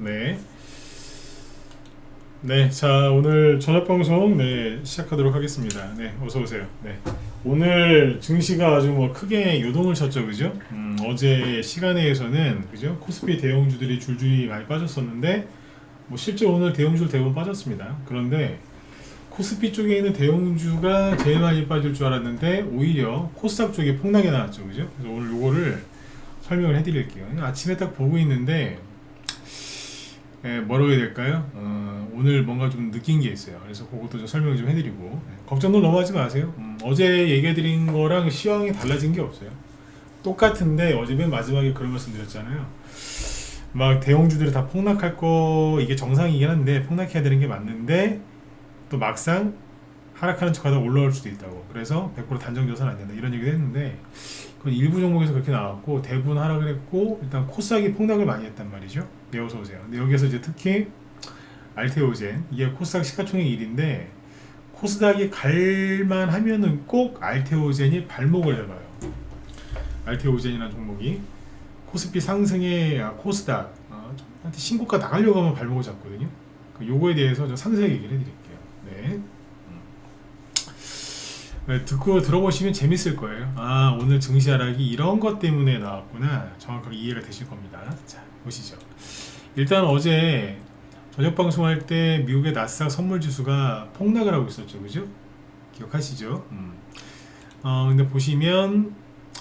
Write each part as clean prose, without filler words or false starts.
네. 네, 자, 오늘 저녁 방송 시작하도록 하겠습니다. 네, 어서 오세요. 네. 오늘 증시가 아주 뭐 크게 요동을 쳤죠, 그죠? 어제 시간에서는 그죠? 코스피 대형주들이 줄줄이 많이 빠졌었는데 뭐 실제 오늘 대형주 대부분 빠졌습니다. 그런데 코스피 쪽에 있는 대형주가 제일 많이 빠질 줄 알았는데 오히려 코스닥 쪽에 폭락이 나왔죠, 그죠? 그래서 오늘 요거를 설명을 해드릴게요. 아침에 딱 보고 있는데 뭐라고 해야 될까요? 오늘 뭔가 좀 느낀 게 있어요. 그래서 그것도 좀 설명 좀 해드리고 걱정도 너무 하지 마세요. 어제 얘기해드린 거랑 시황이 달라진 게 없어요. 똑같은데 어제 맨 마지막에 그런 말씀 드렸잖아요. 막 대형주들이 다 폭락할 거 이게 정상이긴 한데 폭락해야 되는 게 맞는데 또 막상 하락하는 척하다 올라올 수도 있다고. 그래서 100% 단정 져서는 안 된다 이런 얘기도 했는데 그건 일부 종목에서 그렇게 나왔고 대부분 하락을 했고 일단 코스닥이 폭락을 많이 했단 말이죠. 네, 어서 오세요. 근데 여기서 이제 특히 알테오젠 이게 코스닥 시가총액 1인데 코스닥이 갈만 하면은 꼭 알테오젠이 발목을 잡아요. 알테오젠이라는 종목이 코스피 상승에 코스닥 한테 신고가 나가려고 하면 발목을 잡거든요. 요거에 대해서 좀 상세하게 얘기를 해드릴게요. 네. 듣고 들어보시면 재밌을 거예요. 아, 오늘 증시 하락이 이런 것 때문에 나왔구나. 정확하게 이해가 되실 겁니다. 자, 보시죠. 일단 어제 저녁 방송할 때 미국의 나스닥 선물 지수가 폭락을 하고 있었죠, 그죠? 기억하시죠? 근데 보시면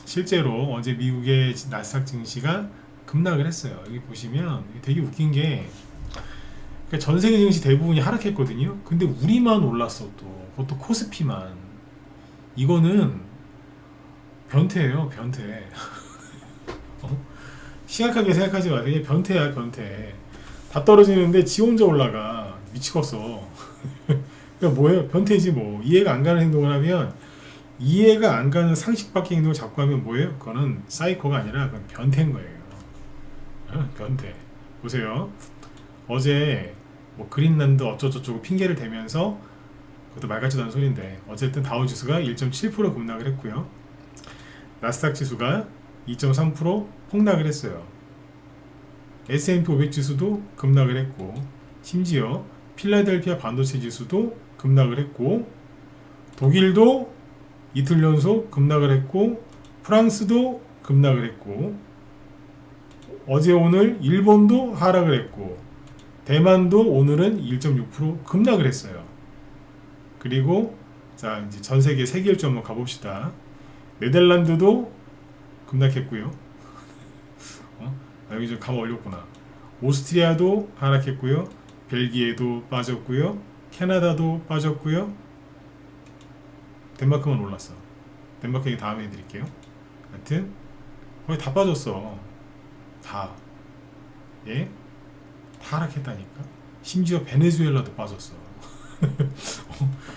실제로 어제 미국의 나스닥 증시가 급락을 했어요. 여기 보시면 되게 웃긴 게 그러니까 전 세계 증시 대부분이 하락했거든요. 근데 우리만 올랐어 또. 그것도 코스피만. 이거는 변태예요, 변태. 심각하게 생각하지 마세요. 이게 변태야, 변태. 다 떨어지는데 지 혼자 올라가. 미치겠어. 그러니까 뭐예요? 변태지 뭐. 이해가 안 가는 행동을 하면 이해가 안 가는 상식 밖의 행동을 자꾸 하면 뭐예요? 그거는 사이코가 아니라 그건 변태인 거예요. 변태. 보세요. 어제 뭐 그린란드 어쩌고저쩌고 핑계를 대면서 그것도 말 같지도 않은 소리인데 어쨌든 다우지수가 1.7% 급락을 했고요. 나스닥 지수가 2.3% 폭락을 했어요. S&P 500 지수도 급락을 했고 심지어 필라델피아 반도체 지수도 급락을 했고 독일도 이틀 연속 급락을 했고 프랑스도 급락을 했고 어제 오늘 일본도 하락을 했고 대만도 오늘은 1.6% 급락을 했어요. 그리고 자 이제 전 세계 세계일주 한번 가봅시다. 네덜란드도 급락했고요. 여기 좀 감아 올렸구나. 오스트리아도 하락했고요. 벨기에도 빠졌고요. 캐나다도 빠졌고요. 덴마크만 올랐어. 덴마크 얘기 다음에 해드릴게요. 하여튼 거의 다 빠졌어. 다. 예? 다 하락했다니까. 심지어 베네수엘라도 빠졌어.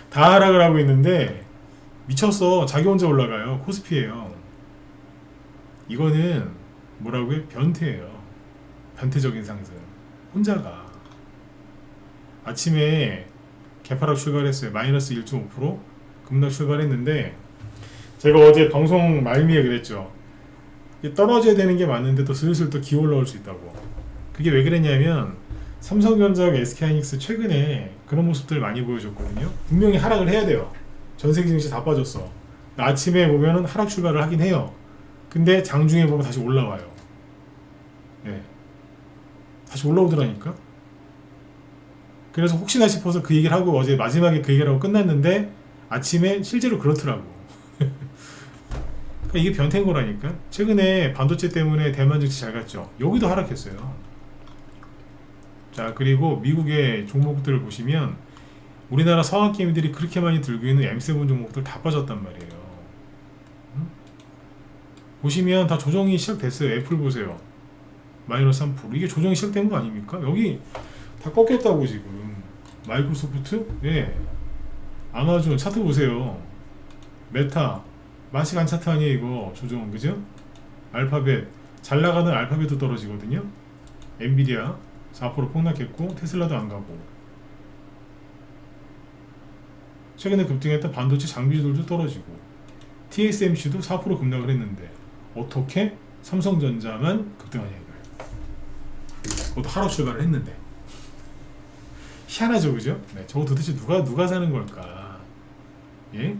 다 하락을 하고 있는데 미쳤어. 자기 혼자 올라가요. 코스피예요. 이거는 뭐라고요? 변태예요. 변태적인 상승. 혼자가 아침에 개파락 출발했어요. 마이너스 1.5% 급락 출발했는데 제가 어제 방송 말미에 그랬죠. 떨어져야 되는 게 맞는데 또 슬슬 또 기어 올라올 수 있다고. 그게 왜 그랬냐면 삼성전자하고 SK하이닉스 최근에 그런 모습들을 많이 보여줬거든요. 분명히 하락을 해야 돼요. 전세계 증시 다 빠졌어. 아침에 보면은 하락 출발을 하긴 해요. 근데 장중에 보면 다시 올라와요. 예. 다시 올라오더라니까. 그래서 혹시나 싶어서 그 얘기를 하고 어제 마지막에 그 얘기를 하고 끝났는데 아침에 실제로 그렇더라고. 그러니까 이게 변태인 거라니까. 최근에 반도체 때문에 대만 증시 잘 갔죠. 여기도 하락했어요. 자, 그리고 미국의 종목들을 보시면 우리나라 서학개미들이 그렇게 많이 들고 있는 M7 종목들 다 빠졌단 말이에요. 보시면 다 조정이 시작됐어요. 애플 보세요. 마이너스 3%. 이게 조정이 시작된 거 아닙니까? 여기 다 꺾였다고 지금. 마이크로소프트? 예. 아마존 차트 보세요. 메타. 마시간 차트 아니에요 이거. 조정, 그죠? 알파벳. 잘 나가는 알파벳도 떨어지거든요. 엔비디아 4% 폭락했고 테슬라도 안 가고 최근에 급등했던 반도체 장비주들도 떨어지고 TSMC도 4% 급락을 했는데 어떻게 삼성전자만 급등하냐 이거예요. 저도 하루 출발을 했는데 희한하죠, 그죠? 네, 저거 도대체 누가 사는 걸까? 예?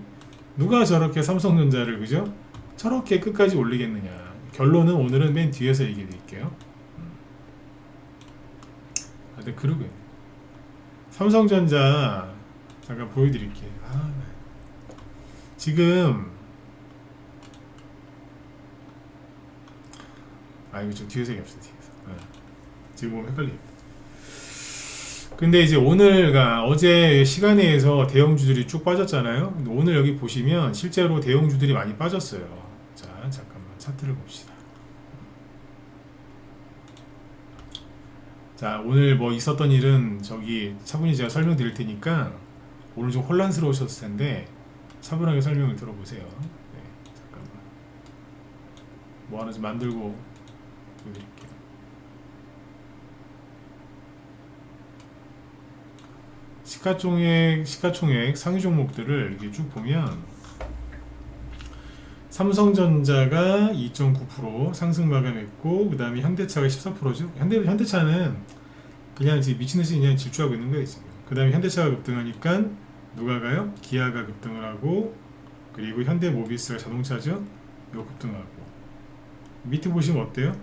누가 저렇게 삼성전자를 그죠? 저렇게 끝까지 올리겠느냐? 결론은 오늘은 맨 뒤에서 얘기해 드릴게요. 근데 그러게 삼성전자 잠깐 보여드릴게요. 지금 이거 좀 뒤에서 얘기합시다. 뒤에서. 지금 보면 헷갈려요. 근데 이제 오늘과 어제 시간에 의해서 대형주들이 쭉 빠졌잖아요. 근데 오늘 여기 보시면 실제로 대형주들이 많이 빠졌어요. 자, 잠깐만 차트를 봅시다. 자, 오늘 뭐 있었던 일은 저기 차분히 제가 설명드릴 테니까 오늘 좀 혼란스러우셨을 텐데 차분하게 설명을 들어보세요. 네, 잠깐만 뭐 하나 좀 만들고 보여드릴게요. 시가총액 상위 종목들을 이렇게 쭉 보면 삼성전자가 2.9% 상승 마감했고, 그 다음에 현대차가 14%죠. 현대차는 그냥 지금 미친듯이 그냥 질주하고 있는 거예요 지금. 그 다음에 현대차가 급등하니까 누가 가요? 기아가 급등을 하고, 그리고 현대모비스가 자동차죠. 이거 급등하고. 밑에 보시면 어때요?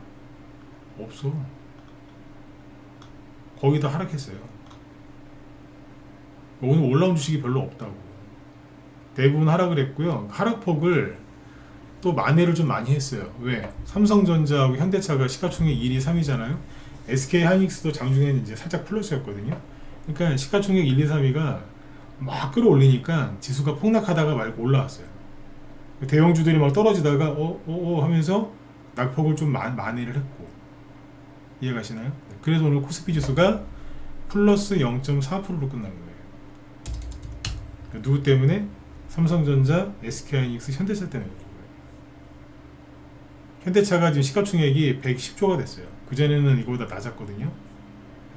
없어. 거의 다 하락했어요. 오늘 올라온 주식이 별로 없다고. 대부분 하락을 했고요. 하락폭을 또 만회를 좀 많이 했어요. 왜? 삼성전자하고 현대차가 시가총액 1위, 3위잖아요. SK하이닉스도 장중에는 이제 살짝 플러스였거든요. 그러니까 시가총액 1, 2, 3위가 막 끌어올리니까 지수가 폭락하다가 말고 올라왔어요. 대형주들이 막 떨어지다가 하면서 낙폭을 좀 만회를 했고. 이해가시나요? 그래서 오늘 코스피 지수가 플러스 0.4%로 끝난 거예요. 누구 때문에? 삼성전자, SK하이닉스, 현대차 때문에. 현대차가 지금 시가총액이 110조가 됐어요. 그전에는 이거보다 낮았거든요.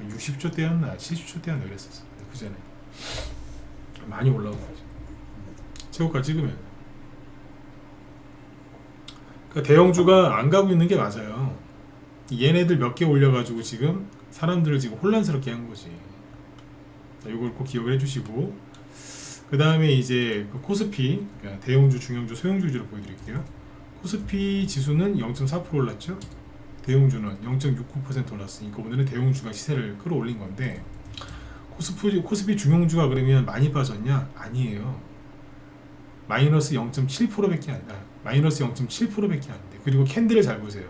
60조 대였나 70조 대였나 이랬었어요. 그전에 많이 올라온 거죠. 최고가 찍으면. 그러니까 대형주가 안 가고 있는 게 맞아요. 얘네들 몇 개 올려가지고 지금 사람들을 지금 혼란스럽게 한 거지. 자, 이걸 꼭 기억을 해주시고, 그 다음에 이제 그 코스피, 그러니까 대형주, 중형주, 소형주 위주로 보여드릴게요. 코스피 지수는 0.4% 올랐죠. 대형주는 0.69% 올랐으니까 오늘은 대형주가 시세를 끌어올린 건데, 코스피 중형주가 그러면 많이 빠졌냐? 아니에요. 마이너스 0.7%밖에 안 돼. 마이너스 0.7%밖에 안 돼. 그리고 캔들을 잘 보세요.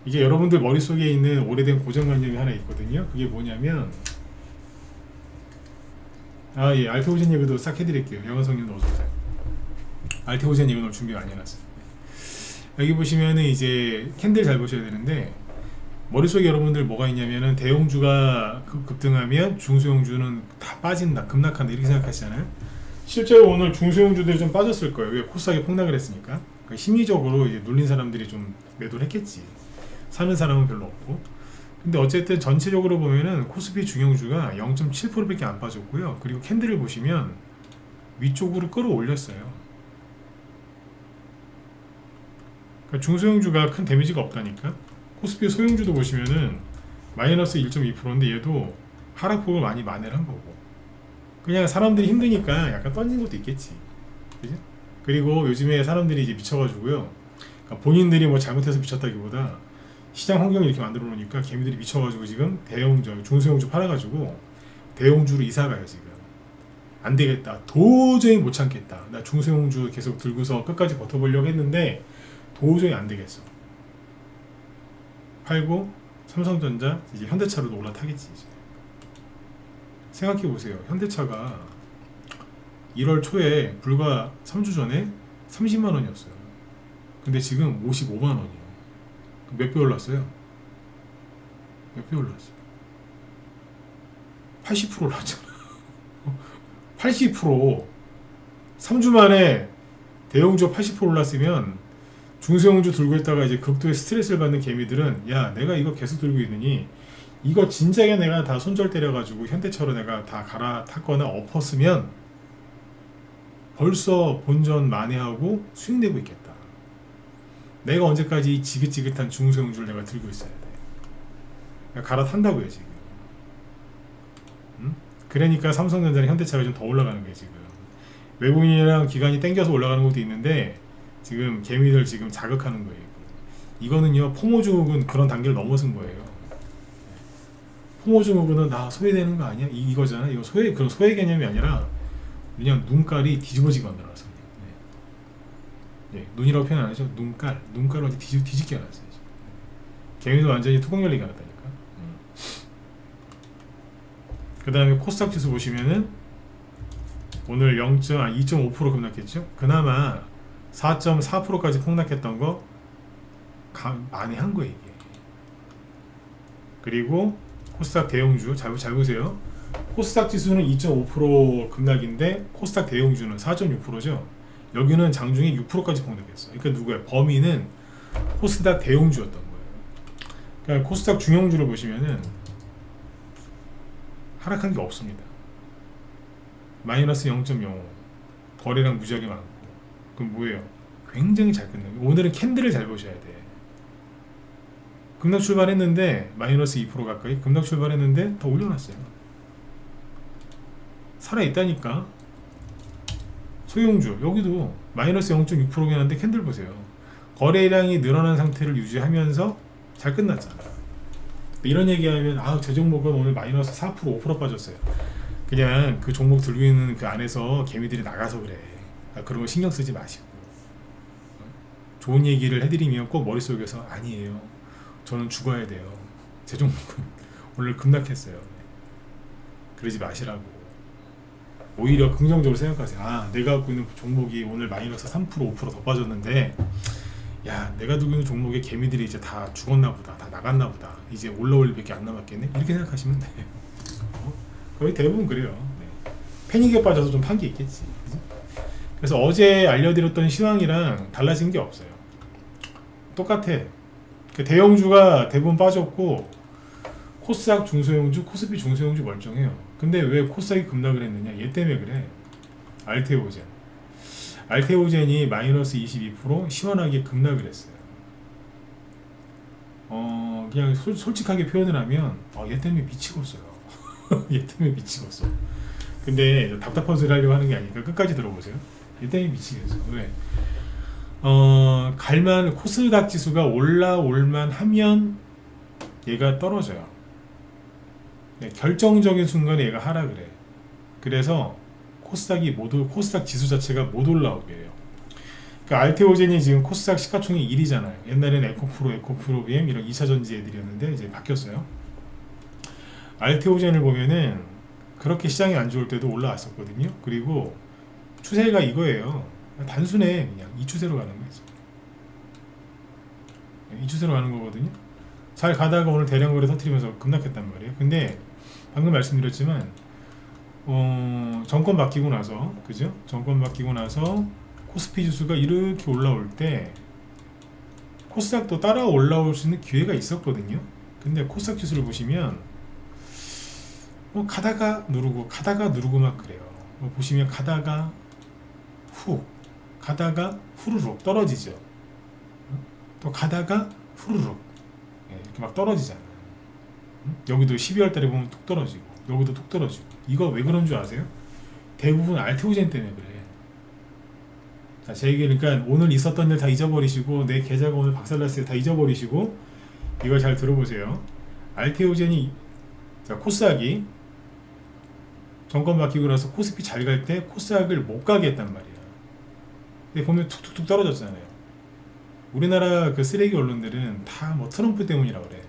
이게 여러분들 머릿속에 있는 오래된 고정관념이 하나 있거든요. 그게 뭐냐면, 알테오젠 얘기도 싹 해드릴게요. 영화성님도 어서오세요. 알테오젠 얘기 오늘 준비 많이 해놨어요. 여기 보시면은 이제 캔들 잘 보셔야 되는데, 머릿속에 여러분들 뭐가 있냐면은 대형주가 급등하면 중소형주는 다 빠진다, 급락한다 이렇게 생각하시잖아요. 실제로 오늘 중소형주들이 좀 빠졌을 거예요. 왜? 코스닥이 폭락을 했으니까. 그러니까 심리적으로 이제 눌린 사람들이 좀 매도를 했겠지. 사는 사람은 별로 없고. 근데 어쨌든 전체적으로 보면은 코스피 중형주가 0.7%밖에 안 빠졌고요. 그리고 캔들을 보시면 위쪽으로 끌어올렸어요. 그러니까 중소형주가 큰 데미지가 없다니까. 코스피 소형주도 보시면은 마이너스 1.2%인데 얘도 하락폭을 많이 만회를 한 거고. 그냥 사람들이 힘드니까 약간 던진 것도 있겠지. 그죠? 그리고 요즘에 사람들이 이제 미쳐가지고요. 그러니까 본인들이 뭐 잘못해서 미쳤다기보다 시장 환경을 이렇게 만들어 놓으니까 개미들이 미쳐가지고 지금 중소형주 팔아가지고 대형주로 이사가요. 지금 안 되겠다, 도저히 못 참겠다, 나 중소형주 계속 들고서 끝까지 버텨보려고 했는데 도저히 안 되겠어. 팔고 삼성전자, 이제 현대차로도 올라타겠지. 이제 생각해 보세요. 현대차가 1월 초에 불과 3주 전에 30만 원이었어요. 근데 지금 55만 원이에요. 몇 배 올랐어요? 몇 배 올랐어요? 80% 올랐잖아. 80%. 3주 만에 대형주 80% 올랐으면 중소형주 들고 있다가 이제 극도의 스트레스를 받는 개미들은, 야, 내가 이거 계속 들고 있느니 이거 진작에 내가 다 손절 때려가지고 현대차로 내가 다 갈아탔거나 엎었으면 벌써 본전 만회하고 수익 내고 있겠다. 내가 언제까지 이 지긋지긋한 중소형주를 내가 들고 있어야 돼. 갈아탄다고요 지금. 그러니까 삼성전자랑 현대차가 좀 더 올라가는 거예요 지금. 외국인이랑 기관이 땡겨서 올라가는 것도 있는데 지금 개미들 지금 자극하는 거예요. 이거는요 포모증후군 그런 단계를 넘어선 거예요. 포모증후군은 나 소외되는 거 아니야? 이거잖아. 이거 소외 그런 소외 개념이 아니라 그냥 눈깔이 뒤집어지게 만들어놨어요. 네. 눈이라고 표현 안 하죠. 눈깔을 완전 뒤집게 해놨어요. 개미도 완전히 뚜껑 열리게 해놨다니까. 그 다음에 코스닥 지수 보시면은 오늘 2.5% 급락했죠. 그나마 4.4%까지 폭락했던 거 많이 한 거예요 이게. 그리고 코스닥 대형주 잘 보세요. 코스닥 지수는 2.5% 급락인데 코스닥 대형주는 4.6%죠. 여기는 장중에 6%까지 폭락했어. 그러니까 누구야? 범위는 코스닥 대형주였던 거예요. 그러니까 코스닥 중형주를 보시면은 하락한 게 없습니다. 마이너스 0.05 거래량 무지하게 많고. 그럼 뭐예요? 굉장히 잘 끝나요. 오늘은 캔들을 잘 보셔야 돼. 급락 출발했는데 마이너스 2% 가까이 급락 출발했는데 더 올려놨어요. 살아있다니까. 소형주 여기도 마이너스 0.6%긴 한데 캔들 보세요. 거래량이 늘어난 상태를 유지하면서 잘 끝났잖아. 이런 얘기하면 제 종목은 오늘 마이너스 4% 5% 빠졌어요. 그냥 그 종목 들고 있는 그 안에서 개미들이 나가서 그래. 그런 거 신경 쓰지 마시고. 좋은 얘기를 해드리면 꼭 머릿속에서 아니에요. 저는 죽어야 돼요. 제 종목은 오늘 급락했어요. 그러지 마시라고. 오히려 긍정적으로 생각하세요. 내가 갖고 있는 종목이 오늘 마이너스 3% 5% 더 빠졌는데 야 내가 두고 있는 종목의 개미들이 이제 다 죽었나 보다. 다 나갔나 보다. 이제 올라올 밖에 안 남았겠네. 이렇게 생각하시면 돼요. 거의 대부분 그래요. 네. 패닉에 빠져서 좀 판 게 있겠지. 그죠? 그래서 어제 알려드렸던 시황이랑 달라진 게 없어요. 똑같아. 그 대형주가 대부분 빠졌고 코스닥 중소형주, 코스피 중소형주 멀쩡해요. 근데 왜 코스닥이 급락을 했느냐? 얘 때문에 그래. 알테오젠. 알테오젠이 마이너스 22% 시원하게 급락을 했어요. 그냥 솔직하게 표현을 하면 얘 때문에 미치겠어요. 얘 때문에 미치겠어. 근데 답답한 소리 하려고 하는 게 아니니까 끝까지 들어보세요. 얘 때문에 미치겠어. 왜? 갈만 코스닥 지수가 올라올만 하면 얘가 떨어져요. 네, 결정적인 순간에 얘가 하락을 해. 그래서 코스닥 지수 자체가 못 올라오게 해요. 그러니까 알테오젠이 지금 코스닥 시가총액 1위잖아요. 옛날에는 에코프로, 이런 2차전지 애들이었는데 이제 바뀌었어요. 알테오젠을 보면은 그렇게 시장이 안 좋을 때도 올라왔었거든요. 그리고 추세가 이거예요. 단순해. 그냥 이 추세로 가는 거죠. 이 추세로 가는 거거든요. 잘 가다가 오늘 대량 거래 터뜨리면서 급락했단 말이에요. 근데 방금 말씀드렸지만 정권 바뀌고 나서 그죠? 정권 바뀌고 나서 코스피 지수가 이렇게 올라올 때 코스닥도 따라 올라올 수 있는 기회가 있었거든요. 근데 코스닥 지수를 보시면 가다가 누르고 막 그래요. 보시면 가다가 후루룩 떨어지죠. 또 가다가 후루룩 이렇게 막 떨어지잖아요. 여기도 12월 달에 보면 툭 떨어지고 여기도 툭 떨어지고. 이거 왜 그런 줄 아세요? 대부분 알테오젠 때문에 그래. 자, 제 얘기 그러니까 오늘 있었던 일 다 잊어버리시고 내 계좌가 오늘 박살났어요 다 잊어버리시고 이걸 잘 들어보세요. 알테오젠이 코스닥이 정권 바뀌고 나서 코스피 잘 갈 때 코스닥을 못 가게 했단 말이야. 근데 보면 툭툭툭 떨어졌잖아요. 우리나라 그 쓰레기 언론들은 다 트럼프 때문이라 그래.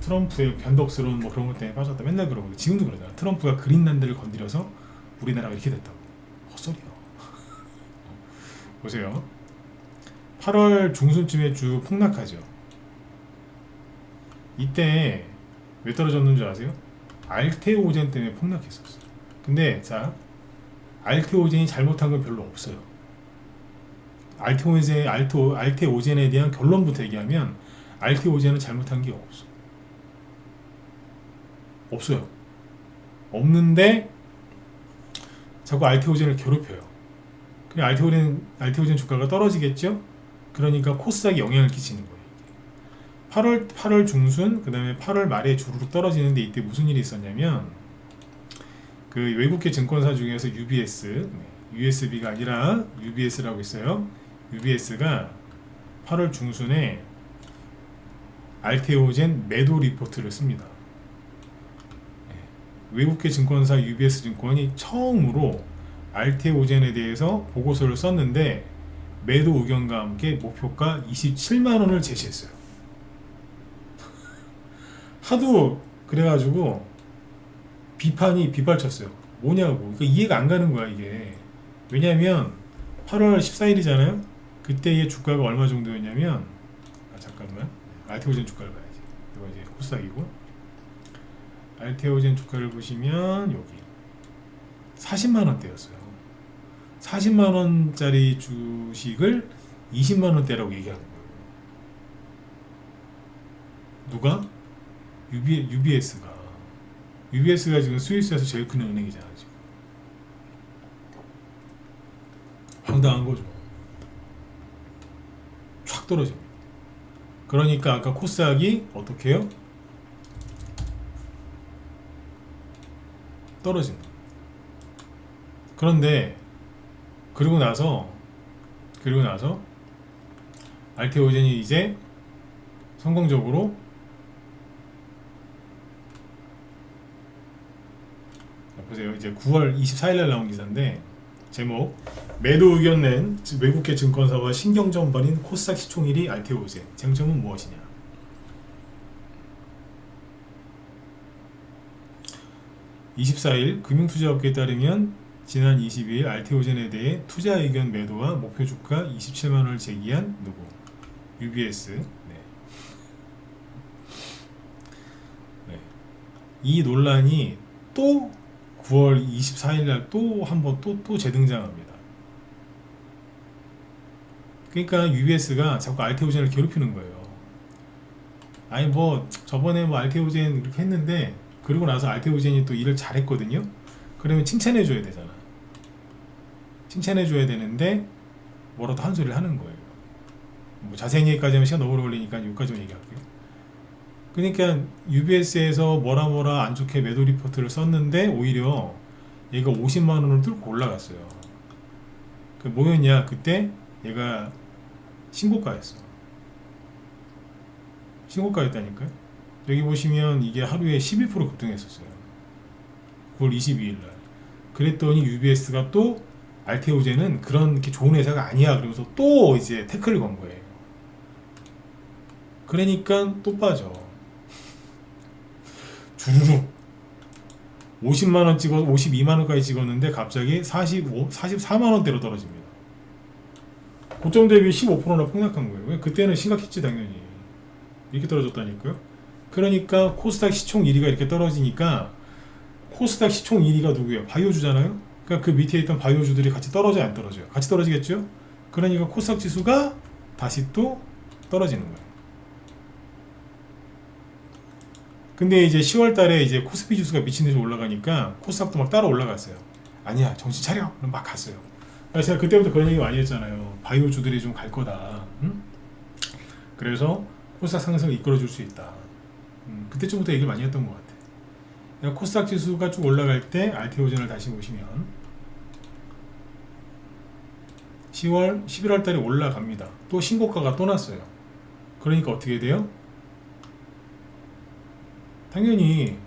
트럼프의 변덕스러운 그런 것 때문에 빠졌다 맨날 그러거든. 지금도 그러잖아. 트럼프가 그린란드를 건드려서 우리나라가 이렇게 됐다고. 헛소리야. 보세요. 8월 중순쯤에 쭉 폭락하죠. 이때 왜 떨어졌는 줄 아세요? 알테오젠 때문에 폭락했었어. 근데 알테오젠이 잘못한 건 별로 없어요. 알테오젠에 대한 결론부터 얘기하면 알테오젠은 잘못한 게 없어요. 없는데 자꾸 알테오젠을 괴롭혀요. 그냥 알테오젠 주가가 떨어지겠죠? 그러니까 코스닥에 영향을 끼치는 거예요. 8월 중순, 그 다음에 8월 말에 주르륵 떨어지는데 이때 무슨 일이 있었냐면 그 외국계 증권사 중에서 UBS, USB가 아니라 UBS라고 있어요. UBS가 8월 중순에 알테오젠 매도 리포트를 씁니다. 외국계 증권사 UBS 증권이 처음으로 알테오젠에 대해서 보고서를 썼는데 매도 의견과 함께 목표가 27만원을 제시했어요. 하도 그래가지고 비판이 빗발쳤어요. 뭐냐고. 그러니까 이해가 안 가는 거야 이게. 왜냐면 8월 14일이잖아요. 그때의 주가가 얼마 정도였냐면 잠깐만 알테오젠 주가를 봐야지. 이거 이제 코스닥이고 알테오젠 주가를 보시면 여기 40만원대였어요. 40만원짜리 주식을 20만원대라고 얘기하는 거예요. 누가? UBS가 지금 스위스에서 제일 큰 은행이잖아 지금. 황당한 거죠. 촥 떨어집니다. 그러니까 아까 코스닥이 어떻게 해요? 떨어진다. 그런데 그리고 나서 알테오젠이 이제 성공적으로 보세요. 이제 9월 24일날 나온 기사인데 제목 매도 의견 낸 외국계 증권사와 신경전 벌인 코스닥 시총 1위 알테오젠 쟁점은 무엇이냐. (24일) 금융투자업계에 따르면 지난 22일 알테오젠에 대해 투자 의견 매도와 목표 주가 27만원을 제기한 누구? UBS. 네. 이 논란이 또 9월 24일날 또 한번 또 재등장합니다. 그러니까 UBS가 자꾸 알테오젠을 괴롭히는 거예요. 아니 뭐 저번에 뭐 알테오젠 이렇게 했는데 그리고 나서 알테오젠이 또 일을 잘했거든요. 그러면 칭찬해줘야 되잖아. 칭찬해줘야 되는데 뭐라도 한 소리를 하는 거예요. 뭐 자세히 얘기까지 하면 시간 너무 오래 걸리니까 여기까지만 얘기할게요. 그러니까 UBS에서 뭐라 안 좋게 매도 리포트를 썼는데 오히려 얘가 50만원을 뚫고 올라갔어요. 그 뭐였냐, 그때 얘가 신고가였어. 신고가였다니까요. 여기 보시면 이게 하루에 11% 급등했었어요. 9월 22일날. 그랬더니 UBS가 또 알테오젠은 그런 이렇게 좋은 회사가 아니야 그러면서 또 이제 태클을 건 거예요. 그러니까 또 빠져. 주르륵 50만원 찍어서 52만원까지 찍었는데 갑자기 44만원대로 떨어집니다. 고점 대비 15%나 폭락한 거예요. 그때는 심각했지 당연히. 이렇게 떨어졌다니까요. 그러니까 코스닥 시총 1위가 이렇게 떨어지니까 코스닥 시총 1위가 누구예요? 바이오주잖아요. 그러니까 그 밑에 있던 바이오주들이 같이 떨어져요, 안 떨어져요? 같이 떨어지겠죠? 그러니까 코스닥 지수가 다시 또 떨어지는 거예요. 근데 이제 10월 달에 이제 코스피 지수가 미친 듯이 올라가니까 코스닥도 막 따라 올라갔어요. 아니야, 정신 차려! 그럼 막 갔어요. 제가 그때부터 그런 얘기 많이 했잖아요. 바이오주들이 좀 갈 거다. 응? 그래서 코스닥 상승을 이끌어줄 수 있다. 그때쯤부터 얘기를 많이 했던 것 같아요. 그러니까 코스닥 지수가 쭉 올라갈 때 알테오젠을 다시 보시면 11월 달에 올라갑니다. 또 신고가가 또 났어요. 그러니까 어떻게 돼요? 당연히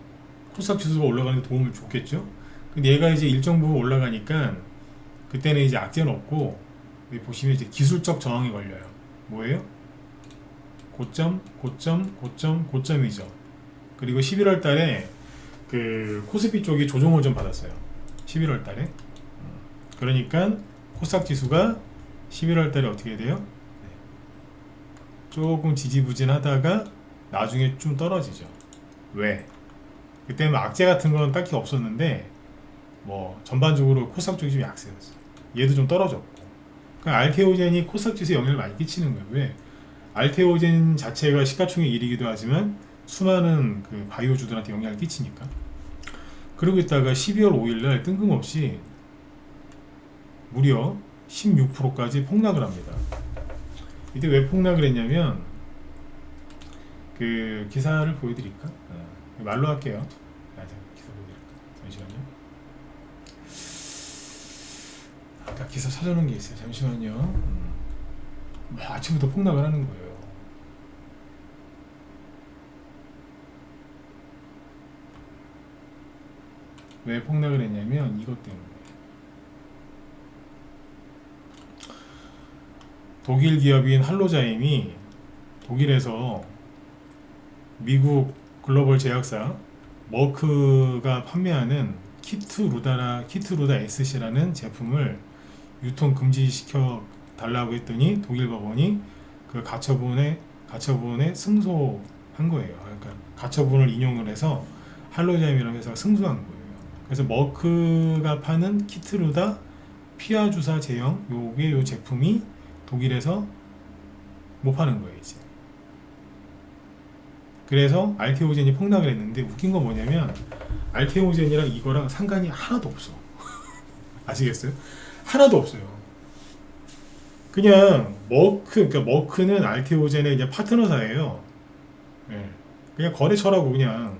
코스닥 지수가 올라가는 데 도움을 줬겠죠. 근데 얘가 이제 일정 부분 올라가니까 그때는 이제 악재는 없고 여기 보시면 이제 기술적 저항이 걸려요. 뭐예요? 고점이죠. 그리고 11월 달에 그 코스피 쪽이 조정을 좀 받았어요. 11월 달에. 그러니까 코스닥 지수가 11월 달에 어떻게 돼요? 조금 지지부진하다가 나중에 좀 떨어지죠. 왜? 그때는 악재 같은 건 딱히 없었는데 뭐 전반적으로 코스닥 쪽이 좀 약세였어. 얘도 좀 떨어졌고. 그러니까 알테오젠이 코스닥 지수에 영향을 많이 끼치는 거예요. 왜? 알테오젠 자체가 시가총액 1위기도 하지만 수많은 그 바이오주들한테 영향을 끼치니까. 그러고 있다가 12월 5일날 이때 왜 폭락을 했냐면 그 기사를 보여드릴까? 말로 할게요. 기사 보여드릴까? 잠시만요. 아까 기사 찾아놓은 게 있어요. 잠시만요. 아침부터 폭락을 하는 거예요. 왜 폭락을 했냐면 이것 때문에. 독일 기업인 할로자임이 독일에서 미국 글로벌 제약사 머크가 판매하는 키트루다 SC라는 제품을 유통 금지시켜 달라고 했더니 독일 법원이 그 가처분에 승소한 거예요. 그러니까 가처분을 인용을 해서 할로자임이라는 회사가 승소한 거예요. 그래서 머크가 파는 키트루다 피하 주사 제형 요 제품이 독일에서 못 파는 거예요 이제. 그래서 알테오젠이 폭락을 했는데 웃긴 건 뭐냐면 알테오젠이랑 이거랑 상관이 하나도 없어. 아시겠어요? 하나도 없어요. 그냥 그러니까 머크는 알테오젠의 그냥 파트너사예요. 네. 그냥 거래처라고 그냥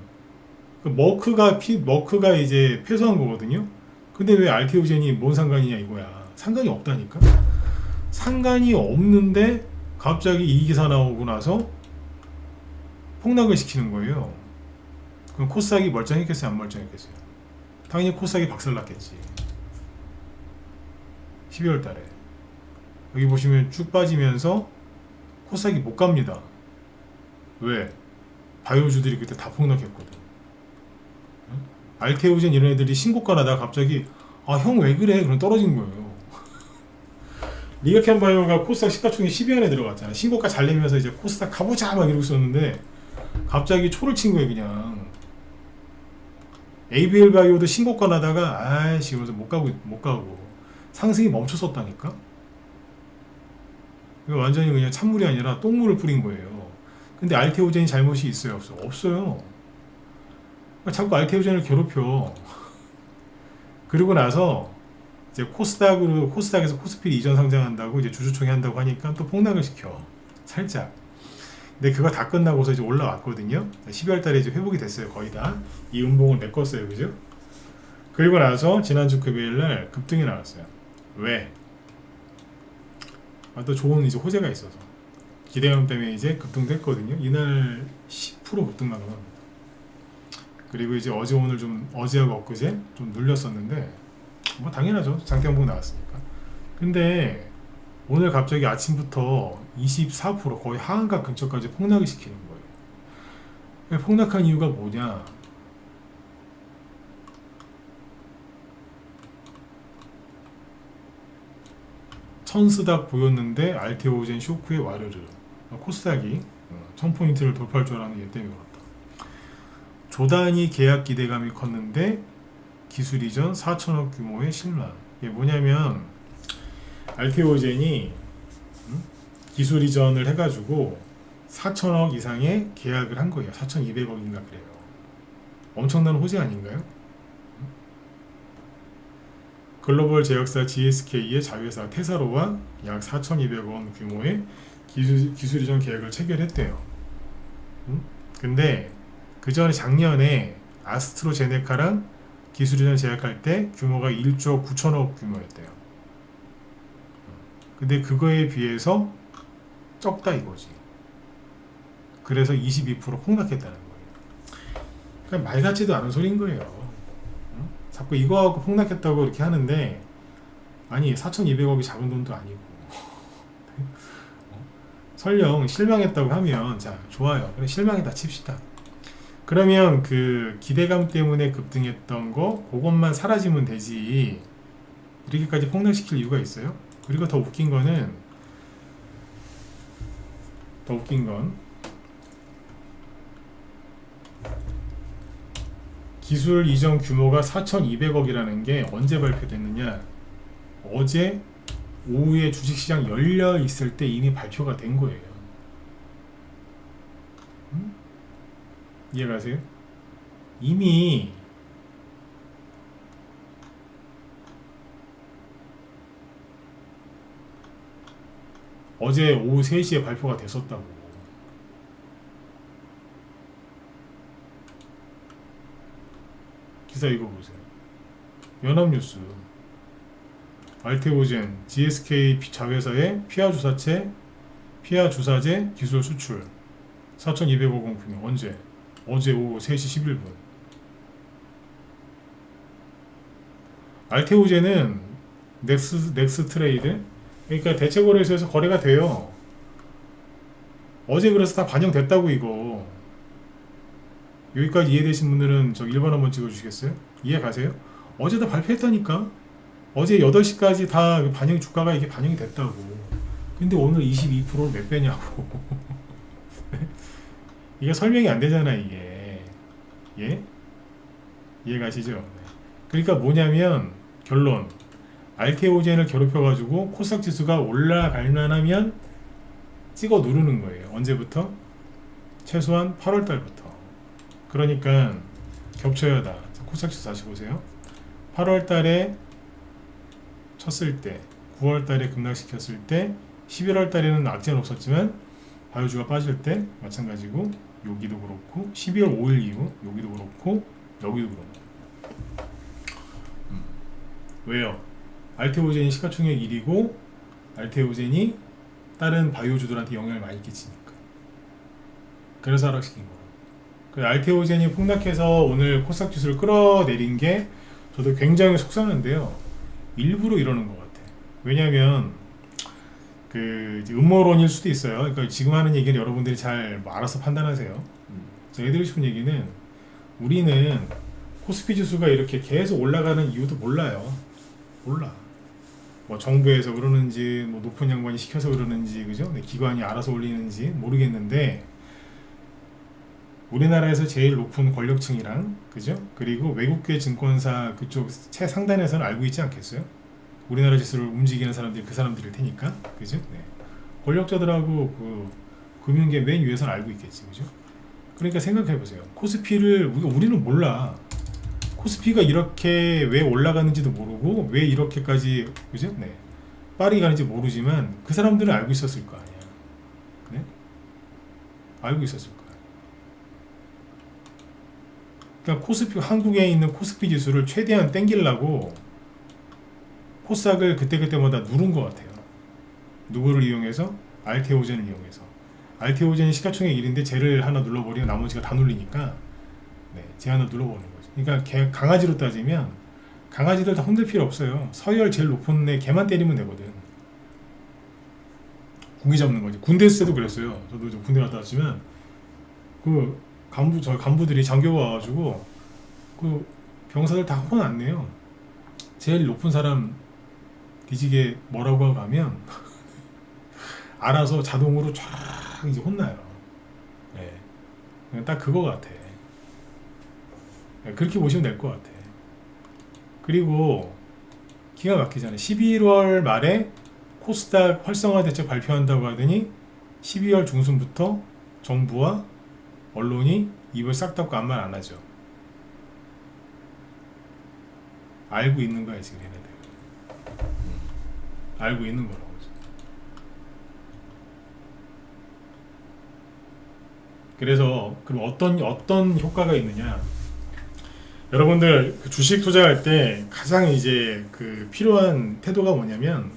그 머크가 이제 패소한 거거든요. 근데 왜 알테오젠이 뭔 상관이냐 이거야. 상관이 없다니까. 상관이 없는데 갑자기 이 기사 나오고 나서 폭락을 시키는 거예요. 그럼 코스닥이 멀쩡했겠어요? 안 멀쩡했겠어요? 당연히 코스닥이 박살났겠지. 12월 달에 여기 보시면 쭉 빠지면서 코스닥이 못 갑니다. 왜? 바이오주들이 그때 다 폭락했거든. 알테오젠 이런 애들이 신고가 나다가 갑자기 형 왜 그래? 그럼 떨어진 거예요. 리가켄 바이오가 코스닥 시가총액 10위안에 들어갔잖아. 신고가 잘 내면서 이제 코스닥 가보자 막 이러고 있었는데 갑자기 초를 친 거예요 그냥. ABL 바이오도 신고가 나다가 아이씨 그래서 못 가고 상승이 멈췄었다니까. 이거 완전히 그냥 찬물이 아니라 똥물을 뿌린 거예요. 근데 알테오젠이 잘못이 있어요 없어요? 없어요. 자꾸 알테오젠을 괴롭혀. 그리고 나서 이제 코스닥에서 코스피를 이전 상장한다고 이제 주주총회 한다고 하니까 또 폭락을 시켜 살짝. 근데 그거 다 끝나고서 이제 올라왔거든요. 12월 달에 이제 회복이 됐어요. 거의 다. 이 음봉을 메꿨어요. 그죠? 그리고 나서 지난주 금요일 날 급등이 나왔어요. 왜? 또 좋은 이제 호재가 있어서. 기대감 때문에 이제 급등됐거든요. 이날 10% 급등 나가면. 그리고 이제 어제하고 엊그제 좀 눌렸었는데, 뭐 당연하죠. 장대음봉 나왔으니까. 근데 오늘 갑자기 아침부터 24% 거의 하한가 근처까지 폭락을 시키는 거예요. 폭락한 이유가 뭐냐? 천스닥 보였는데 알테오젠 쇼크에 와르르. 코스닥이 1000포인트를 돌파할 줄 알았는데 얘 때문에 그렇다. 조단위 계약 기대감이 컸는데 기술 이전 4천억 규모의 실망. 이게 뭐냐면 알테오젠이 기술 이전을 해가지고 4천억 이상의 계약을 한 거예요. 4,200억인가 그래요. 엄청난 호재 아닌가요? 글로벌 제약사 GSK의 자회사 테사로와 약 4,200억 규모의 기술 이전 계약을 체결했대요. 근데 그 전에 작년에 아스트로제네카랑 기술 이전 계약할 때 규모가 1조 9천억 규모였대요. 근데 그거에 비해서 적다 이거지. 그래서 22% 폭락했다는 거예요. 그러니까 말 같지도 않은 소리인 거예요. 자꾸 이거하고 폭락했다고 이렇게 하는데 아니 4,200억이 작은 돈도 아니고 설령 실망했다고 하면 자 좋아요. 그래 실망했다 칩시다. 그러면 그 기대감 때문에 급등했던 거 그것만 사라지면 되지 이렇게까지 폭락시킬 이유가 있어요? 그리고 더 웃긴 건 기술 이전 규모가 4,200억이라는 게 언제 발표됐느냐? 어제 오후에 주식시장 열려 있을 때 이미 발표가 된 거예요. 이해가세요? 이미 어제 오후 3시에 발표가 됐었다고. 기사 읽어보세요. 연합뉴스. 알테오젠, GSK 자회사의 피하 주사제 기술 수출 4,200억 원 분양. 언제? 어제 오후 3시 11분. 알테오젠은 넥스 트레이드, 그러니까 대체거래소에서 거래가 돼요. 어제 그래서 다 반영됐다고. 이거 여기까지 이해되신 분들은 저 1번 한번 찍어주시겠어요? 이해 가세요? 어제 다 발표했다니까. 어제 8시까지 다 반영, 주가가 이게 반영이 됐다고. 근데 오늘 22%를 몇 배냐고. 이게 설명이 안 되잖아 이게. 예? 이해 가시죠? 네. 그러니까 뭐냐면 결론, 알테오젠을 괴롭혀가지고 코스닥 지수가 올라갈 만하면 찍어 누르는 거예요. 언제부터? 최소한 8월 달부터. 그러니까 겹쳐야 다. 코스닥 지수 다시 보세요. 8월 달에 쳤을 때, 9월 달에 급락시켰을 때, 11월 달에는 악재는 없었지만 바이오주가 빠질 때 마찬가지고, 여기도 그렇고 12월 5일 이후 여기도 그렇고 여기도 그렇고. 왜요? 알테오젠이 시가총액 1위고 알테오젠이 다른 바이오주들한테 영향을 많이 끼치니까. 그래서 하락시킨 거예요. 그 알테오젠이 폭락해서 오늘 코스닥 지수를 끌어내린 게 저도 굉장히 속상한데요. 일부러 이러는 것 같아요. 왜냐하면 그 음모론일 수도 있어요. 그러니까 지금 하는 얘기는 여러분들이 잘 알아서 판단하세요. 제가 해드리고 싶은 얘기는, 우리는 코스피 지수가 이렇게 계속 올라가는 이유도 몰라요. 몰라. 뭐 정부에서 그러는지, 뭐 높은 양반이 시켜서 그러는지, 그죠? 기관이 알아서 올리는지 모르겠는데, 우리나라에서 제일 높은 권력층이랑, 그죠? 그리고 외국계 증권사 그쪽 최상단에서는 알고 있지 않겠어요? 우리나라 지수를 움직이는 사람들이 그 사람들일 테니까, 그죠? 네. 권력자들하고 그 금융계 맨 위에서는 알고 있겠지, 그죠? 그러니까 생각해보세요. 코스피를 우리는 몰라. 코스피가 이렇게 왜 올라가는지도 모르고 왜 이렇게까지, 그죠? 네. 빠르게 가는지 모르지만 그 사람들은 알고 있었을 거 아니야. 네? 알고 있었을 거야. 그러니까 코스피, 한국에 있는 코스피 지수를 최대한 땡기려고 코스닥을 그때그때마다 누른 것 같아요. 누구를 이용해서? 알테오젠을 이용해서. 알테오젠이 시가총액 1인데 쟤를 하나 눌러버리면 나머지가 다 눌리니까, 네, 쟤 하나 눌러보는 거죠. 그러니까 강아지로 따지면 강아지들 다 혼낼 필요 없어요. 서열 제일 높은 애 걔만 때리면 되거든. 고기 잡는 거지. 군대 있을 때도 그랬어요. 저도 군대 갔다 왔지만 그 저희 간부들이 장교가 와가지고 그 병사들 다 혼 안 내요. 제일 높은 사람 뒤지게 뭐라고 하고 가면 알아서 자동으로 쫙 이제 혼나요. 네. 딱 그거 같아. 네, 그렇게 보시면 될 것 같아. 그리고 기가 막히잖아요. 11월 말에 코스닥 활성화 대책 발표한다고 하더니 12월 중순부터 정부와 언론이 입을 싹 닫고 아무 말 안 하죠. 알고 있는 거야 지금 얘네들. 알고 있는 거라고. 그래서 그럼 어떤 효과가 있느냐? 여러분들 그 주식 투자할 때 가장 이제 그 필요한 태도가 뭐냐면,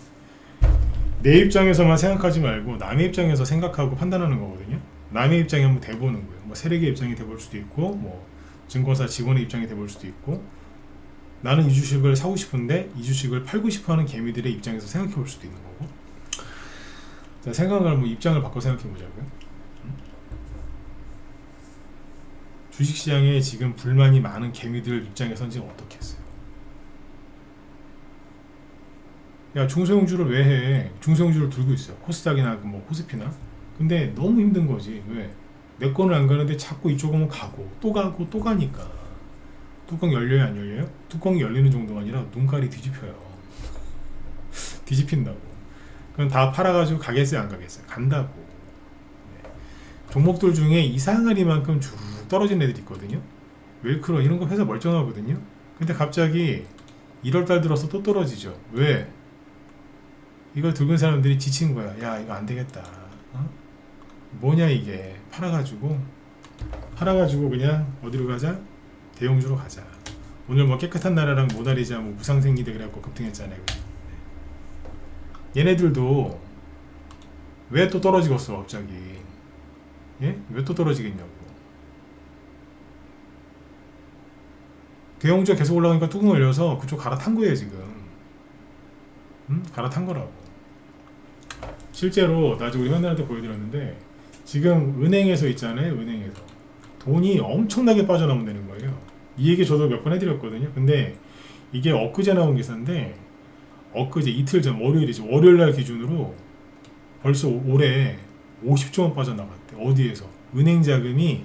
내 입장에서만 생각하지 말고 남의 입장에서 생각하고 판단하는 거거든요. 남의 입장에 한번 대보는 거예요. 뭐 세력의 입장이 돼볼 수도 있고, 뭐 증권사 직원의 입장이 돼볼 수도 있고, 나는 이 주식을 사고 싶은데 이 주식을 팔고 싶어하는 개미들의 입장에서 생각해 볼 수도 있는 거고. 자, 생각을 뭐 입장을 바꿔 생각해 보자고요. 주식시장에 지금 불만이 많은 개미들 입장에서는 지금 어떻게 했어요? 야, 중소형주를 왜 해? 중소형주를 들고 있어요. 코스닥이나 뭐 코스피나. 근데 너무 힘든 거지. 왜? 내 거는 안 가는데 자꾸 이쪽은 가고 또 가고 또 가니까. 뚜껑 열려요, 안 열려요? 뚜껑이 열리는 정도가 아니라 눈깔이 뒤집혀요. 뒤집힌다고. 그럼 다 팔아가지고 가겠어요, 안 가겠어요? 간다고. 네. 종목들 중에 이상하리만큼 쭉 떨어진 애들이 있거든요. 웰크로 이런 거 회사 멀쩡하거든요. 근데 갑자기 1월달 들어서 또 떨어지죠. 왜? 이걸 들고 있는 사람들이 지친 거야. 야, 이거 안 되겠다. 어? 뭐냐 이게. 팔아가지고 그냥 어디로 가자? 대형주로 가자. 오늘 뭐 깨끗한 나라랑 모나리자 뭐 무상생기대 그래갖고 급등했잖아요. 얘네들도 왜 또 떨어지겠어 갑자기? 예? 왜 또 떨어지겠냐고. 대형주가 계속 올라가니까 뚜껑 열려서 그쪽 갈아탄 거예요 지금. 갈아탄 거라고. 실제로 나중에 우리 현대한테 보여드렸는데 지금 은행에서 있잖아요. 은행에서 돈이 엄청나게 빠져나온다는 거예요. 이 얘기 저도 몇 번 해드렸거든요. 근데 이게 엊그제 나온 기사인데 엊그제 이틀 전 월요일이죠. 월요일날 기준으로 벌써 올해 50조 원 빠져나갔대. 어디에서? 은행 자금이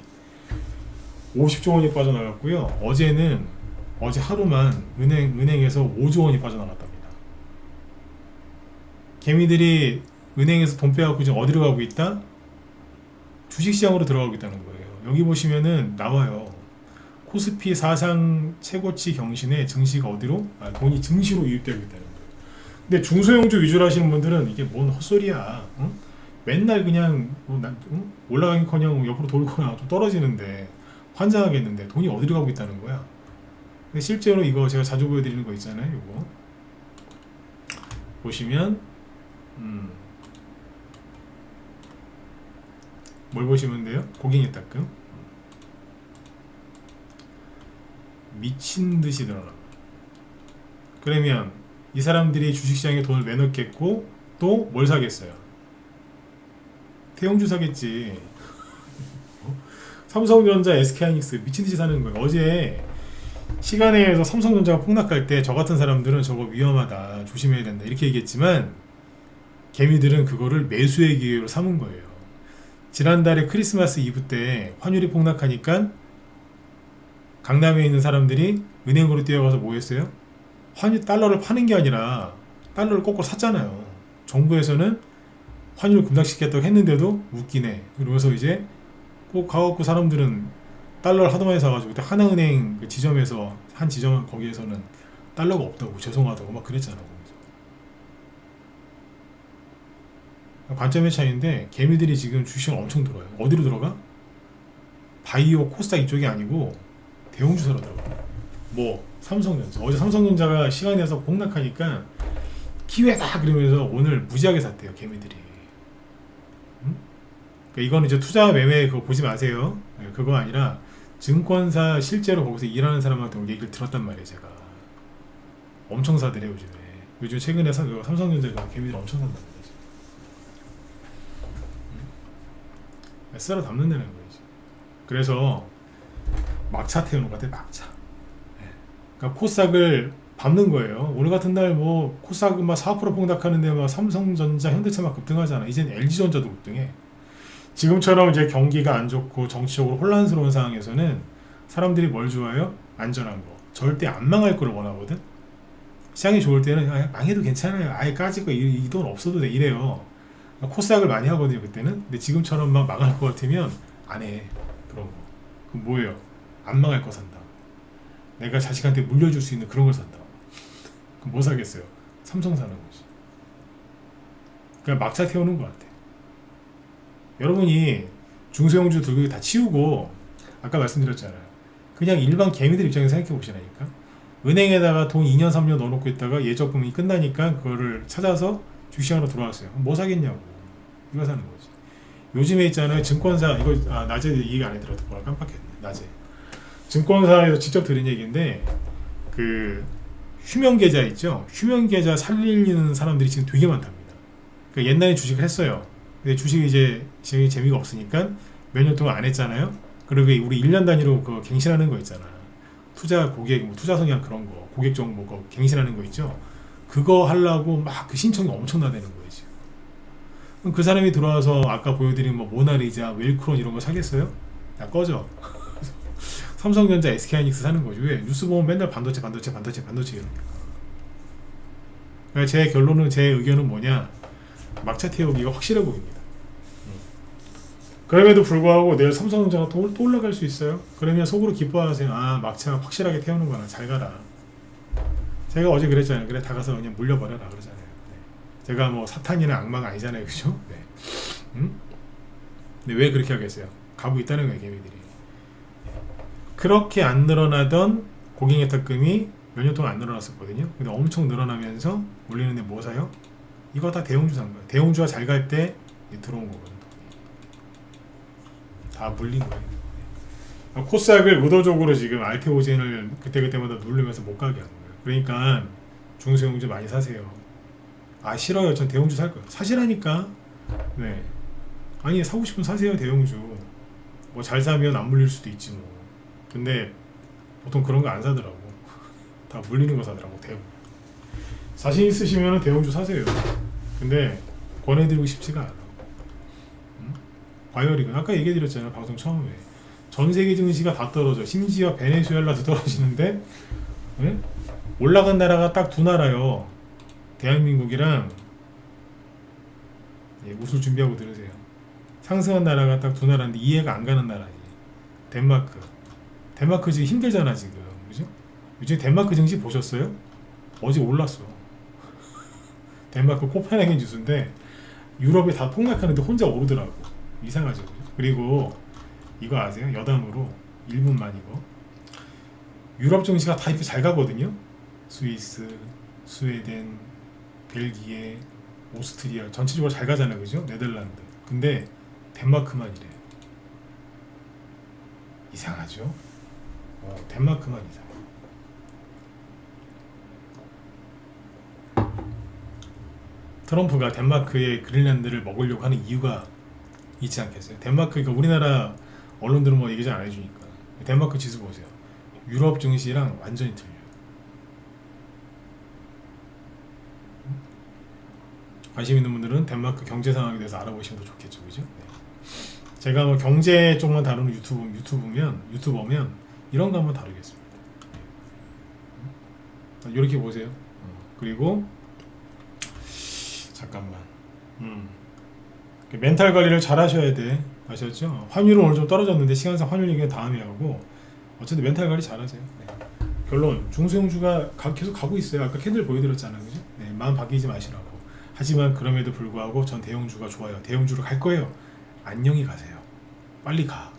50조 원이 빠져나갔고요. 어제 하루만 은행에서 5조 원이 빠져나갔답니다. 개미들이 은행에서 돈 빼갖고 지금 어디로 가고 있다? 주식시장으로 들어가고 있다는 거예요. 여기 보시면은 나와요. 코스피 사상 최고치 경신에 증시가 어디로? 돈이 증시로 유입되고 있다는 거예요. 근데 중소형주 위주로 하시는 분들은 이게 뭔 헛소리야. 응? 맨날 그냥 올라가기커녕 옆으로 돌거나 좀 떨어지는데 환장하겠는데 돈이 어디로 가고 있다는 거야. 근데 실제로 이거 제가 자주 보여드리는 거 있잖아요. 이거 보시면 뭘 보시면 돼요? 고객이 따끔 미친 듯이 늘어나. 그러면 이 사람들이 주식시장에 돈을 왜 넣겠고 또 뭘 사겠어요? 대형주 사겠지. 삼성전자, SK하이닉스 미친 듯이 사는 거예요. 어제 시간에 의해서 삼성전자가 폭락할 때 저 같은 사람들은 저거 위험하다, 조심해야 된다 이렇게 얘기했지만 개미들은 그거를 매수의 기회로 삼은 거예요. 지난달에 크리스마스 이브 때 환율이 폭락하니까 강남에 있는 사람들이 은행으로 뛰어가서 뭐 했어요? 달러를 파는 게 아니라 달러를 거꾸로 샀잖아요. 정부에서는 환율을 급락시켰다고 했는데도 웃기네. 그러면서 이제 꼭 가갖고 사람들은 달러를 하도 많이 사가지고 그때 하나은행 그 지점에서 한 지점 거기에서는 달러가 없다고 죄송하다고 막 그랬잖아. 관점의 차이인데 개미들이 지금 주식을 엄청 들어요. 어디로 들어가? 바이오, 코스닥 이쪽이 아니고 대형주사로 들어가. 뭐 삼성전자. 어제 삼성전자가 시간이 나서 폭락하니까 기회다 그러면서 오늘 무지하게 샀대요 개미들이. 그러니까 이거는 이제 투자 매매 그거 보지 마세요. 그거 아니라 증권사 실제로 거기서 일하는 사람한테 얘기를 들었단 말이에요. 제가 엄청 사더래요 요즘에. 요즘 최근에 삼성전자가 개미들 엄청 산다는 거지. 쓸어 담는다는 거지. 그래서 막차 태우는 것 같아. 막차. 그러니까 코스닥을 밟는 거예요. 오늘 같은 날 뭐 코스닥은 막 4% 폭락하는데 막 삼성전자, 현대차 막 급등하잖아. 이젠 LG전자도 급등해. 지금처럼 이제 경기가 안 좋고 정치적으로 혼란스러운 상황에서는 사람들이 뭘 좋아해요? 안전한 거. 절대 안 망할 거를 원하거든. 시장이 좋을 때는 망해도 괜찮아요. 아예 까짓 거 이 돈 없어도 돼 이래요. 코스닥을 많이 하거든요 그때는. 근데 지금처럼 막 망할 것 같으면 안 해. 그런 거. 그럼 뭐예요? 안 망할 거 산다. 내가 자식한테 물려줄 수 있는 그런 걸 산다. 그럼 뭐 사겠어요? 삼성 사는 거지. 그냥 막차 태우는 것 같아. 여러분이 중소형주 들고 다 치우고 아까 말씀드렸잖아요. 그냥 일반 개미들 입장에서 생각해 보시라니까. 은행에다가 돈 2년 3년 넣어놓고 있다가 예적금이 끝나니까 그거를 찾아서 주식시장으로 들어왔어요. 뭐 사겠냐고. 이거 사는 거지. 요즘에 있잖아요. 증권사 이거 낮에 얘기 안 해드렸던 걸 깜빡했네. 낮에 증권사에서 직접 들은 얘기인데 그 휴면계좌 있죠. 휴면계좌 살리는 사람들이 지금 되게 많답니다. 그러니까 옛날에 주식을 했어요. 근데 주식이 이제 재미가 없으니까 몇 년 동안 안 했잖아요. 그리고 우리 1년 단위로 그 갱신하는 거 있잖아. 투자 고객, 뭐 투자 성향 그런 거, 고객 정보 거 갱신하는 거 있죠. 그거 하려고 막 그 신청이 엄청나다는 거예요 지금. 그럼 그 사람이 들어와서 아까 보여드린 뭐 모나리자, 웰크론 이런 거 사겠어요? 야 꺼져. 삼성전자, SK하이닉스 사는 거지. 왜? 뉴스 보면 맨날 반도체 이러니까. 그러니까 제 결론은, 제 의견은 뭐냐? 막차 태우기가 확실해 보입니다. 그럼에도 불구하고 내일 삼성전자가 또 올라갈 수 있어요. 그러면 속으로 기뻐하세요. 아, 막차 확실하게 태우는구나. 잘 가라. 제가 어제 그랬잖아요. 그래 다 가서 그냥 물려버려라 그러잖아요. 네. 제가 뭐 사탄이나 악마가 아니잖아요, 그죠? 네. 음? 근데 왜 그렇게 하겠어요? 가고 있다는 거예요, 개미들이. 그렇게 안 늘어나던 고객예탁금이 몇 년 동안 안 늘어났었거든요. 근데 엄청 늘어나면서 올리는데 뭐 사요? 이거 다 대형주 산 거예요. 대형주가 잘 갈 때 들어온 거거든요. 다 물린 거예요. 코스닥을 의도적으로 지금 알테오젠을 그때그때마다 누르면서 못 가게 하는 거예요. 그러니까 중소형주 많이 사세요. 아 싫어요. 전 대형주 살 거예요. 사시라니까. 네. 아니 사고 싶으면 사세요. 대형주. 뭐 잘 사면 안 물릴 수도 있지 뭐. 근데 보통 그런 거 안 사더라고. 다 물리는 거 사더라고 대부분. 자신 있으시면 대형주 사세요. 근데 권해드리고 싶지가 않아. 과열이군. 아까 얘기해드렸잖아요. 방송 처음에. 전 세계 증시가 다 떨어져. 심지어 베네수엘라도 떨어지는데 네? 올라간 나라가 딱 두 나라요. 대한민국이랑 웃을 준비하고 들으세요. 상승한 나라가 딱 두 나라인데 이해가 안 가는 나라지. 덴마크. 덴마크 지금 힘들잖아 지금. 그죠? 요즘 덴마크 증시 보셨어요? 어제 올랐어. 덴마크 코펜하겐 지수인데 유럽이 다 폭락하는데 혼자 오르더라고. 이상하죠. 그리고 이거 아세요? 여담으로 1분만 이거. 유럽 증시가 다 이렇게 잘 가거든요. 스위스, 스웨덴, 벨기에, 오스트리아 전체적으로 잘 가잖아요. 그죠? 네덜란드. 근데 덴마크만 이래. 이상하죠? 덴마크만 이상해. 트럼프가 덴마크의 그린란드를 먹으려고 하는 이유가 있지 않겠어요? 덴마크가 우리나라 언론들은 뭐 얘기 잘 안 해주니까. 덴마크 지수 보세요. 유럽 증시랑 완전히 틀려요. 관심 있는 분들은 덴마크 경제 상황에 대해서 알아보시면 더 좋겠죠, 그죠? 네. 제가 뭐 경제 쪽만 다루는 유튜버면 이런 거 한번 다루겠습니다. 이렇게 보세요. 그리고 잠깐만. 멘탈 관리를 잘 하셔야 돼. 아셨죠? 환율은 오늘 좀 떨어졌는데 시간상 환율 얘기는 다음에 하고 어쨌든 멘탈 관리 잘 하세요. 네. 결론 중소형주가 계속 가고 있어요. 아까 캔들 보여드렸잖아요. 그죠? 네, 마음 바뀌지 마시라고. 하지만 그럼에도 불구하고 전 대형주가 좋아요. 대형주로 갈 거예요. 안녕히 가세요. 빨리 가.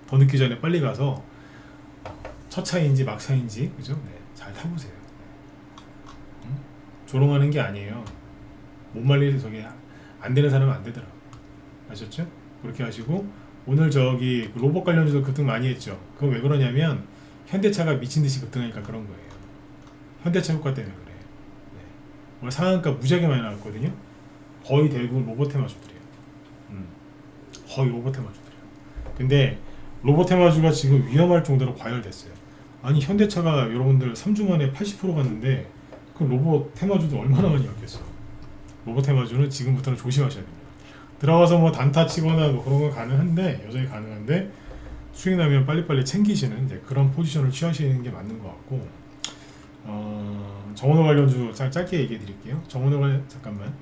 더 늦기 전에 빨리 가서 첫 차인지 막차인지 그죠? 네, 잘 타보세요. 조롱하는 게 아니에요. 못 말리는 저게 안 되는 사람은 안 되더라고. 아셨죠? 그렇게 하시고 오늘 저기 로봇 관련주도 급등 많이 했죠. 그건 왜 그러냐면 현대차가 미친 듯이 급등하니까 그런 거예요. 현대차 효과 때문에 그래요. 네. 오늘 상한가 무지하게 많이 나왔거든요. 거의 대부분 로봇 테마주들이에요. 거의 로봇 테마주들이에요. 근데 로봇 테마주가 지금 위험할 정도로 과열됐어요. 아니 현대차가 여러분들 3주 만에 80% 갔는데 그럼 로봇 테마주도 얼마나 많이 갔겠어요. 로봇 테마주는 지금부터는 조심하셔야 됩니다. 들어가서 뭐 단타 치거나 뭐 그런 건 가능한데 여전히 가능한데 수익 나면 빨리빨리 챙기시는 이제 그런 포지션을 취하시는 게 맞는 것 같고 정원호 관련주 짧게 얘기해 드릴게요. 정원호 관련 잠깐만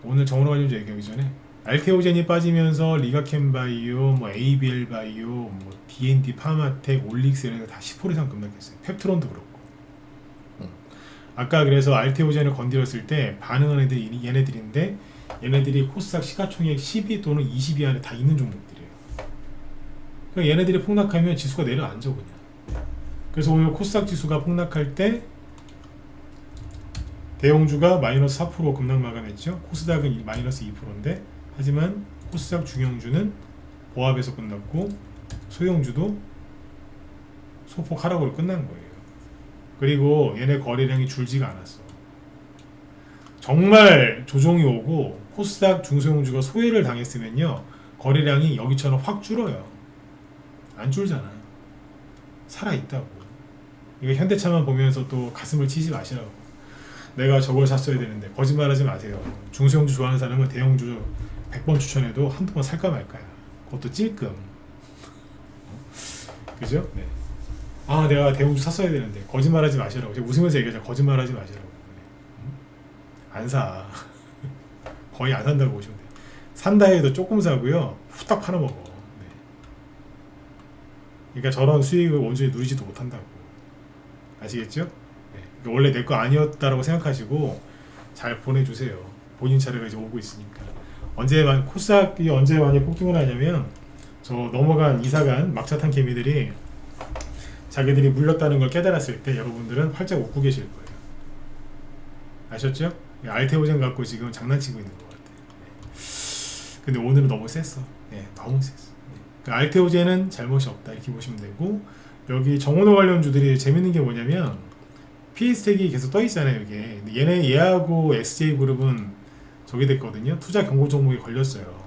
오늘 정원호 관련주 얘기하기 전에 알테오젠이 빠지면서 리가캠바이오, 뭐 ABL 바이오, 뭐 D&D 파마텍, 올릭스 이런 거 다 10% 이상 급락했어요. 펩트론도 그렇고. 아까 그래서 알테오젠을 건드렸을 때 반응하는 애들이 얘네들인데 얘네들이 코스닥 시가총액 12 또는 20위 안에 다 있는 종목들이에요. 그러니까 얘네들이 폭락하면 지수가 내려앉아 그냥. 그래서 오늘 코스닥 지수가 폭락할 때 대형주가 마이너스 4% 급락 마감했죠. 코스닥은 마이너스 2%인데 하지만 코스닥 중형주는 보합에서 끝났고 소형주도 소폭 하락으로 끝난 거예요. 그리고 얘네 거래량이 줄지가 않았어. 정말 조정이 오고 코스닥 중소형주가 소외를 당했으면요 거래량이 여기처럼 확 줄어요. 안 줄잖아. 살아있다고. 이거 현대차만 보면서 또 가슴을 치지 마시라고. 내가 저걸 샀어야 되는데 거짓말하지 마세요. 중소형주 좋아하는 사람은 대형주 100번 추천해도 한두 번 살까 말까야. 그것도 찔끔. 그죠? 네. 아 내가 대형주 샀어야 되는데 거짓말하지 마시라고. 제가 웃으면서 얘기하자. 거짓말하지 마시라고. 안 사. 거의 안 산다고 보시면 돼요. 산다 해도 조금 사고요. 후딱 팔아먹어. 네. 그러니까 저런 수익을 온전히 누리지도 못한다고. 아시겠죠? 네. 원래 내 거 아니었다라고 생각하시고 잘 보내주세요. 본인 차례가 이제 오고 있으니까. 코스닥이 언제 많이 폭등을 하냐면 저 넘어간 이사간 막차탄 개미들이 자기들이 물렸다는 걸 깨달았을 때 여러분들은 활짝 웃고 계실 거예요. 아셨죠? 알테오젠 갖고 지금 장난치고 있는 것 같아요. 네. 근데 오늘은 너무 셌어. 네, 너무 셌어. 네. 그 알테오젠은 잘못이 없다 이렇게 보시면 되고, 여기 정원호 관련주들이 재밌는 게 뭐냐면 PS택이 계속 떠 있잖아요. 이게 얘네 얘하고 SJ그룹은 저기 됐거든요. 투자 경고 종목에 걸렸어요.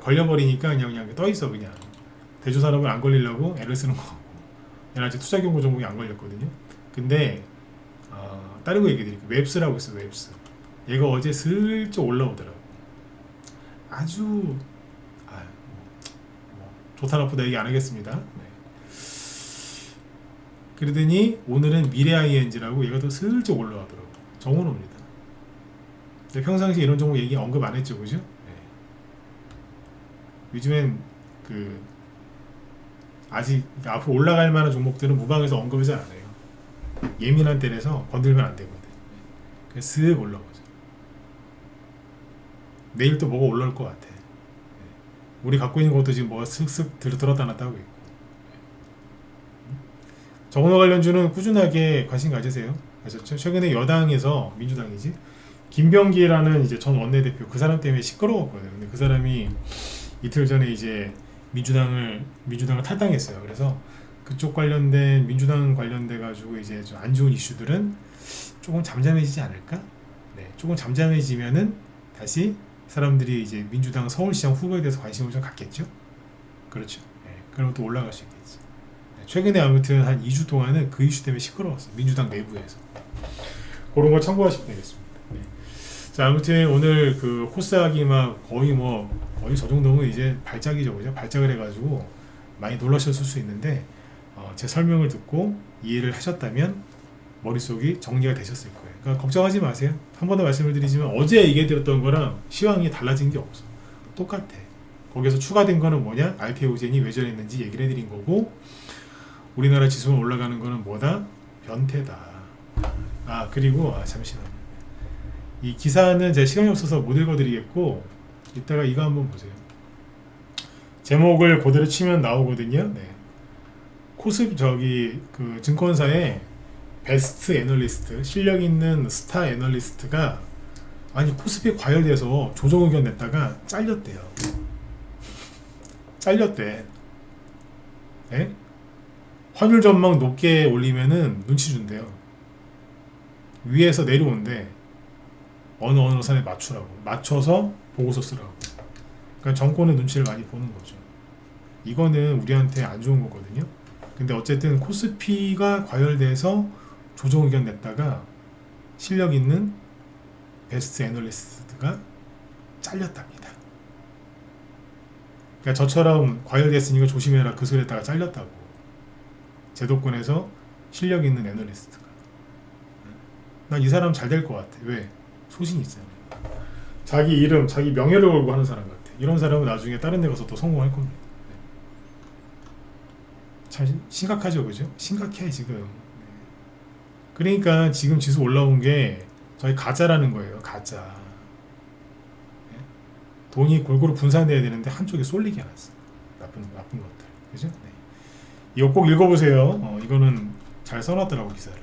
걸려버리니까 그냥 떠 있어. 그냥 대주산업을 안 걸리려고 애를 쓰는 거고, 얘는 아직 투자 경고 종목이 안 걸렸거든요. 근데 다른 거 얘기 드릴게요. 웹스라고 있어요. 웹스. 얘가 어제 슬쩍 올라오더라고. 아주 좋다 나쁘다 얘기 안 하겠습니다. 네. 그러더니 오늘은 미래ING라고 얘가 또 슬쩍 올라가더라고. 정원호입니다. 평상시에 이런 종목 얘기 언급 안 했죠, 그죠? 네. 요즘엔 아직 앞으로 올라갈 만한 종목들은 무방에서 언급을 잘 안 해요. 예민한 때라서 건들면 안 되거든. 그래서 쓱 올라오죠. 내일 또 뭐가 올라올 것 같아. 우리 갖고 있는 것도 지금 뭐가 슥슥 들었다 놨다 하고 있고. 정원호 관련주는 꾸준하게 관심 가지세요. 아셨죠? 최근에 여당에서, 민주당이지, 김병기라는 이제 전 원내대표, 그 사람 때문에 시끄러웠거든요. 근데 그 사람이 이틀 전에 이제 민주당을 탈당했어요. 그래서 그쪽 관련된, 민주당 관련돼 가지고 이제 좀 안 좋은 이슈들은 조금 잠잠해지지 않을까? 네, 조금 잠잠해지면은 다시 사람들이 이제 민주당 서울시장 후보에 대해서 관심을 좀 갖겠죠. 그렇죠. 네, 그럼 또 올라갈 수 있겠지. 네, 최근에 아무튼 한 2주 동안은 그 이슈 때문에 시끄러웠어요. 민주당 내부에서. 그런 거 참고하시면 되겠습니다. 네. 자, 아무튼 오늘 그 코스닥이 막 거의 저 정도면 이제 발작이죠, 그죠? 발작을 해가지고 많이 놀라셨을 수 있는데, 제 설명을 듣고 이해를 하셨다면 머릿속이 정리가 되셨을 거예요. 그러니까 걱정하지 마세요. 한 번 더 말씀을 드리지만 어제 얘기드렸던 거랑 시황이 달라진 게 없어. 똑같아. 거기서 추가된 거는 뭐냐? 알테오젠이 왜 저랬는지 얘기를 해드린 거고, 우리나라 지수가 올라가는 거는 뭐다? 변태다. 그리고 잠시만요. 이 기사는 제가 시간이 없어서 못 읽어드리겠고, 이따가 이거 한번 보세요. 제목을 그대로 치면 나오거든요. 네. 그 증권사의 베스트 애널리스트, 실력 있는 스타 애널리스트가 코스피에 과열돼서 조정 의견 냈다가 잘렸대요. 잘렸대. 네? 환율 전망 높게 올리면은 눈치 준대요. 위에서 내려온대. 어느 선에 맞춰서 보고서 쓰라고. 그러니까 정권의 눈치를 많이 보는 거죠. 이거는 우리한테 안 좋은 거거든요. 근데 어쨌든 코스피가 과열돼서 조정 의견 냈다가 실력 있는 베스트 애널리스트가 잘렸답니다. 그러니까 저처럼 과열됐으니까 조심해라 그 소리 했다가 잘렸다고. 제도권에서 실력 있는 애널리스트가. 난 이 사람 잘 될 것 같아. 왜? 소신이 있잖아요. 자기 이름, 자기 명예를 걸고 하는 사람 같아. 이런 사람은 나중에 다른 데 가서 또 성공할 겁니다. 참 심각하죠, 그죠? 심각해 지금. 그러니까 지금 지수 올라온 게 저희 가짜라는 거예요. 가짜. 돈이 골고루 분산돼야 되는데 한쪽에 쏠리게 해놨어. 나쁜 것들, 그죠? 네. 이거 꼭 읽어보세요. 이거는 잘 써놨더라고 기사를.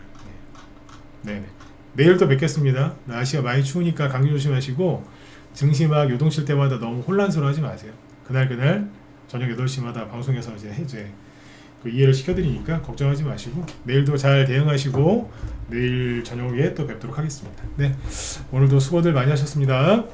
네. 내일 또 뵙겠습니다. 날씨가 많이 추우니까 감기 조심하시고, 증시 막 요동칠 때마다 너무 혼란스러워하지 마세요. 그날 저녁 8시마다 방송에서 이제 그 이해를 시켜드리니까 걱정하지 마시고, 내일도 잘 대응하시고 내일 저녁에 또 뵙도록 하겠습니다. 네, 오늘도 수고들 많이 하셨습니다.